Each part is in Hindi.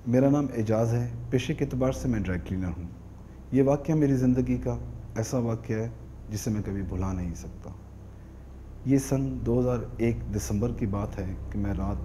मेरा नाम एजाज़ है। पेशे के एतबार से मैं ड्राई क्लीनर हूँ। ये वाक़या मेरी ज़िंदगी का ऐसा वाक़या है जिसे मैं कभी भुला नहीं सकता। ये सन 2001 दिसंबर की बात है कि मैं रात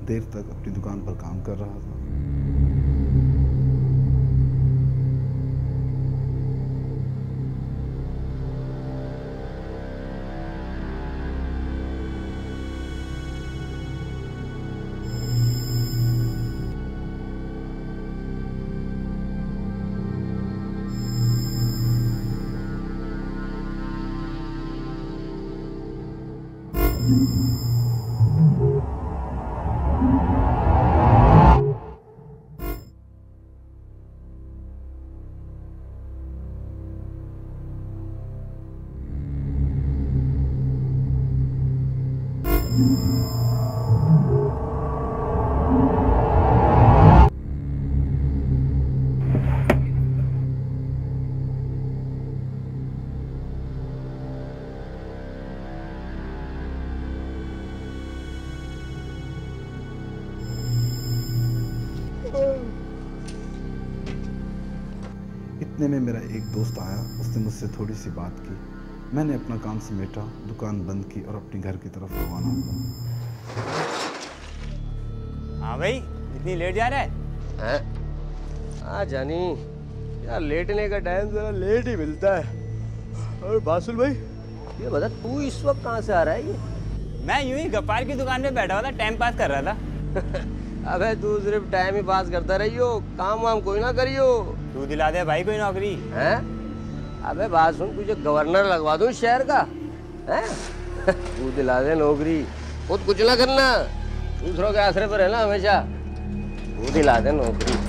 देर तक अपनी दुकान पर काम कर रहा था। इतने में मेरा एक दोस्त आया। उसने मुझसे थोड़ी सी बात की। मैंने अपना काम समेटा, दुकान बंद की और अपने घर की तरफ रवाना हुआ। हाँ भाई, इतनी लेट जा रहा है? हाँ जानी यार, लेटने का टाइम जरा लेट ही मिलता है। और बासुल भाई, ये बता तू इस वक्त कहाँ से आ रहा है? ये मैं यूं ही गप्पार की दुकान पे बैठा हुआ था, टाइम पास कर रहा था। अबे तू सिर्फ टाइम ही पास करता रहियो, काम वाम कोई ना करियो। तू दिला दे भाई कोई नौकरी। हैं? अबे बात सुन, तुझे गवर्नर लगवा दूं शहर का? हैं? तू दिला दे नौकरी, खुद कुछ ना करना, दूसरों के आसरे पर रहना हमेशा। तू दिला दे नौकरी।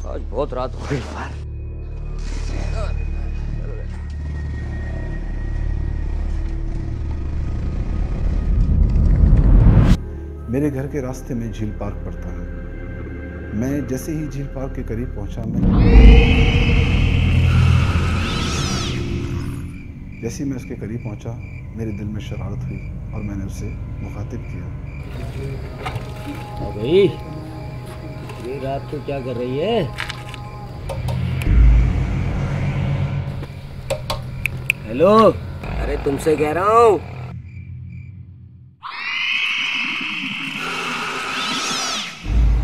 आज बहुत रात हो गई यार। मेरे घर के रास्ते में झील पार्क पड़ता है। मैं जैसे ही झील पार्क के करीब पहुंचा, जैसे ही मैं उसके करीब पहुंचा, मेरे दिल में शरारत हुई और मैंने उसे मुखातिब किया। भाई, ये रात को क्या कर रही है? हेलो, अरे तुमसे कह रहा हूँ।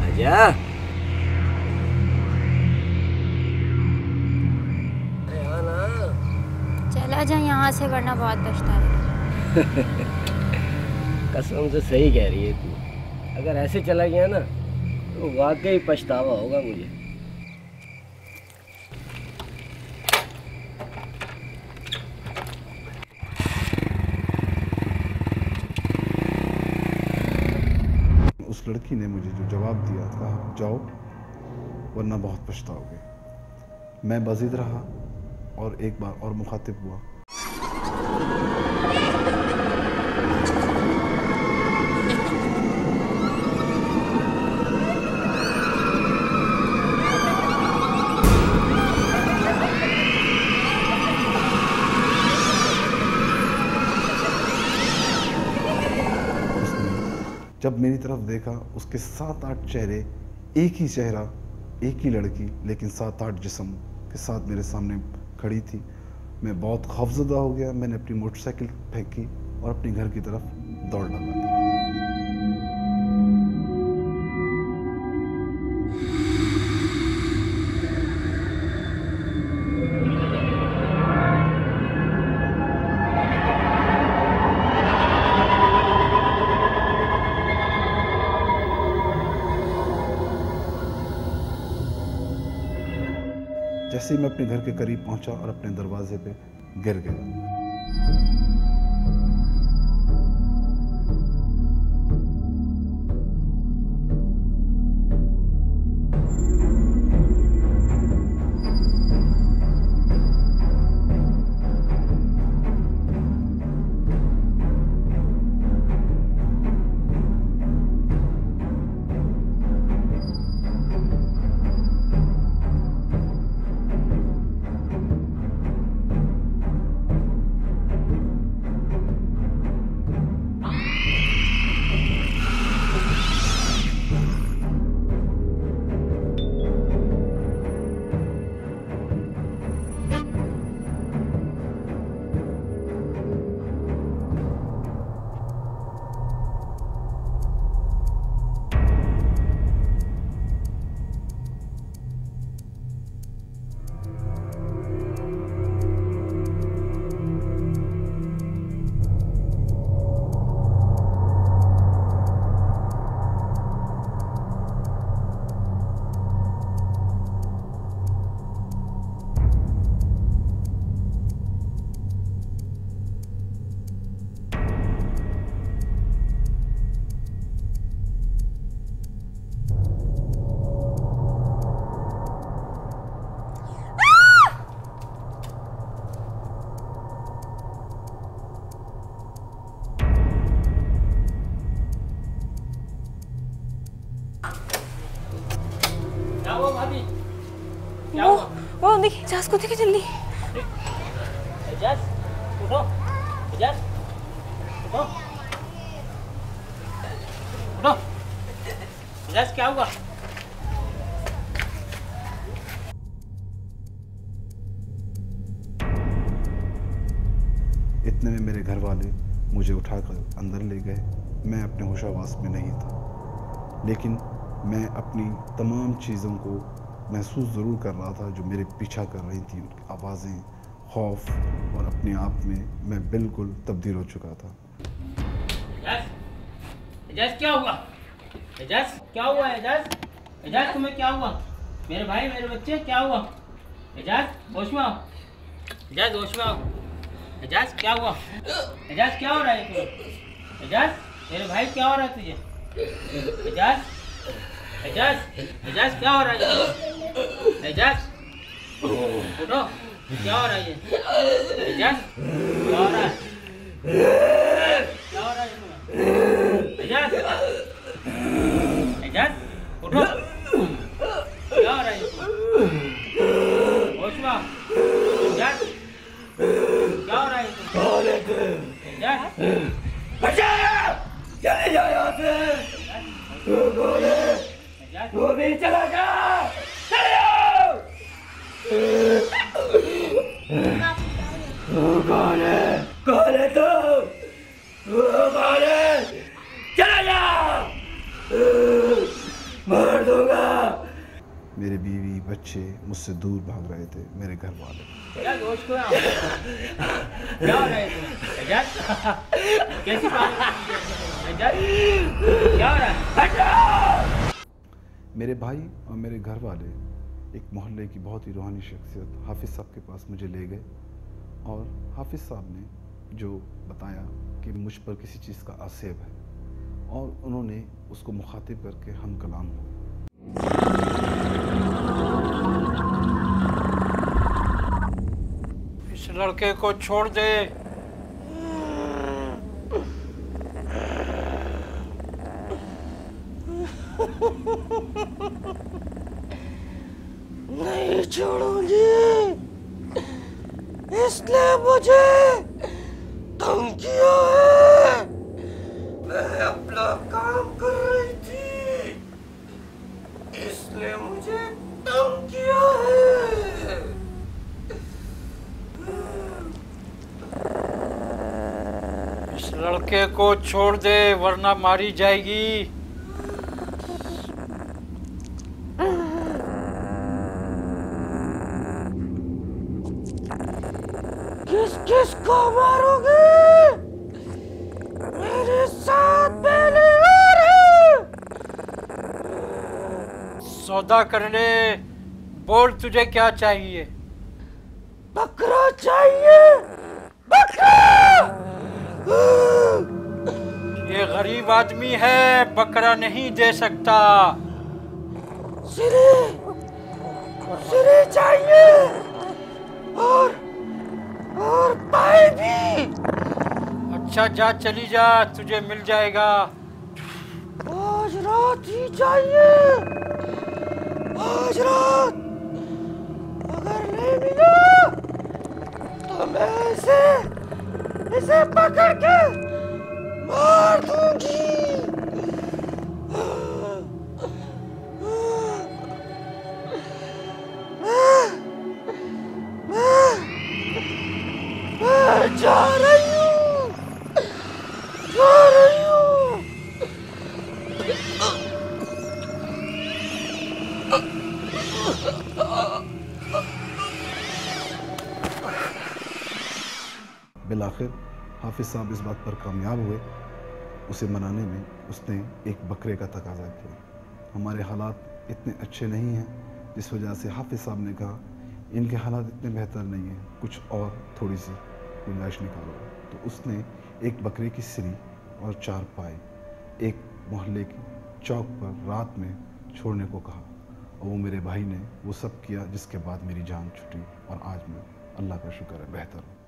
आजा। अरे हाँ ना। चला जा यहाँ से, वरना बहुत पछताएगा। कसम से सही कह रही है तू। अगर ऐसे चला गया ना तो वाकई पछतावा होगा मुझे। उस लड़की ने मुझे जो जवाब दिया, कहा जाओ वरना बहुत पछताओगे। मैं बाजिद रहा और एक बार और मुखातिब हुआ। जब मेरी तरफ देखा, उसके 7-8 चेहरे, एक ही चेहरा, एक ही लड़की, लेकिन 7-8 जिस्म के साथ मेरे सामने खड़ी थी। मैं बहुत खौफजदा हो गया। मैंने अपनी मोटरसाइकिल फेंकी और अपने घर की तरफ दौड़ लगा दी। जैसे ही मैं अपने घर के करीब पहुंचा और अपने दरवाजे पे गिर गया। क्या हुआ भाभी? क्या हुआ? वो देखिए एजाज को देखिए जल्दी। एजाज उठो, एजाज उठो, उठो। एजाज क्या हुआ? इतने में मेरे घर वाले मुझे उठाकर अंदर ले गए। मैं अपने होशावास में नहीं था, लेकिन मैं अपनी तमाम चीज़ों को महसूस ज़रूर कर रहा था जो मेरे पीछा कर रही थी। उनकी आवाज़ें, खौफ, और अपने आप में मैं बिल्कुल तब्दील हो चुका था। एजाज, एजाज क्या हुआ? एजाज क्या हुआ? एजाज, एजाज तुम्हें क्या हुआ? मेरे भाई, मेरे बच्चे, क्या हुआ? एजाज होश में आओ, एजाज होश में आओ। एजाज क्या हुआ? एजाज क्या हो रहा है तुम्हें? एजाज मेरे भाई क्या हो रहा है तुझे? एजाज, एजाज, एजाज क्या हो रहा है? एजाज उठो, क्या हो रहा है? एजाज क्या हो रहा है? क्या हो रहा है तुम्हें? एजाज, एजाज उठो, क्या हो रहा है? होश में आओ। एजाज क्या हो रहा है? चले जाओ यहाँ से। वो भी चला जा। चले जाओ। कौन है? कौन है तू? कौन है? चला जा। मार दूंगा। मेरे बीवी बच्चे मुझसे दूर भाग रहे थे। मेरे घर वाले क्या दोस्त को क्या हो रहा है तुम्हें? एजाज कैसी बात है? एजाज क्या हो रहा है? मेरे भाई और मेरे घर वाले एक मोहल्ले की बहुत ही रूहानी शख्सियत हाफिज़ साहब के पास मुझे ले गए, और हाफिज़ साहब ने जो बताया कि मुझ पर किसी चीज़ का आसेब है, और उन्होंने उसको मुखातिब करके हम कलाम हुए। इस लड़के को छोड़ दे। नहीं छोड़ूंगी, इसने मुझे तंग किया है। मैं अपना काम कर रही थी, इसने मुझे तंग किया है। इस लड़के को छोड़ दे वरना मारी जाएगी। किस किस को मारोगे? मेरे साथ पहले और है। सौदा कर ले, बोल तुझे क्या चाहिए? बकरा चाहिए, बकरा। ये गरीब आदमी है, बकरा नहीं दे सकता। सिरे, सिरे चाहिए, और पाए भी। अच्छा जा, चली जा, तुझे मिल जाएगा। आज रात ही चाहिए, आज रात। अगर नहीं मिला तो मैं इसे पकड़ के मार दूंगी। मैं जा रही हूँ, जा रही हूँ। बिलाखिर हाफिज़ साहब इस बात पर कामयाब हुए। उसे मनाने में उसने एक बकरे का तकाजा किया। हमारे हालात इतने अच्छे नहीं हैं, जिस वजह से हाफिज़ साहब ने कहा इनके हालात इतने बेहतर नहीं हैं, कुछ और थोड़ी सी गुंजाइश निकालो। तो उसने एक बकरे की सिरी और 4 पाए एक मोहल्ले की चौक पर रात में छोड़ने को कहा, और वो मेरे भाई ने वो सब किया, जिसके बाद मेरी जान छूटी, और आज मैं अल्लाह का शुक्र है बेहतर हूँ।